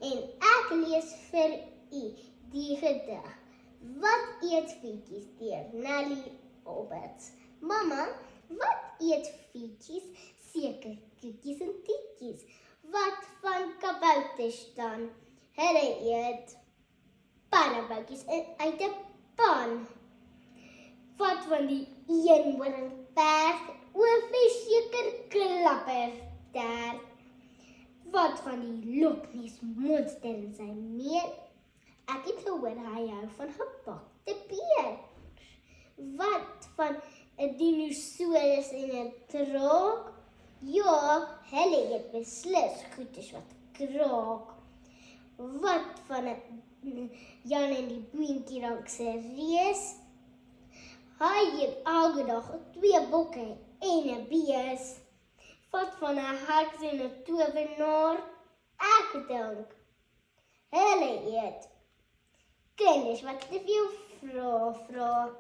En ek lees vir u die gedig. Wat eet Fietjies deur Nelly Roberts. Mamma, wat eet Fietjies? Seker koekies en tietjies. Wat van kabouters dan? Hulle eet pannenboutjies uit 'n pan. Wat van die eenhoornperd? O, verseker klappertert. Wat van die Loch Ness monster en sy meer? Ek het gehoor hy hou van gepakte peer. Wat van 'n dinosaurus en 'n draak? Ja, hulle eet beslis goedes wat kraak. Wat van 'n Jan en die Boentjie reus? Hy eet elke dag 2 bokke en 'n bees. Wat van 'n heks en 'n towenaar? Ek dink hulle eet kinders wat te veel vra.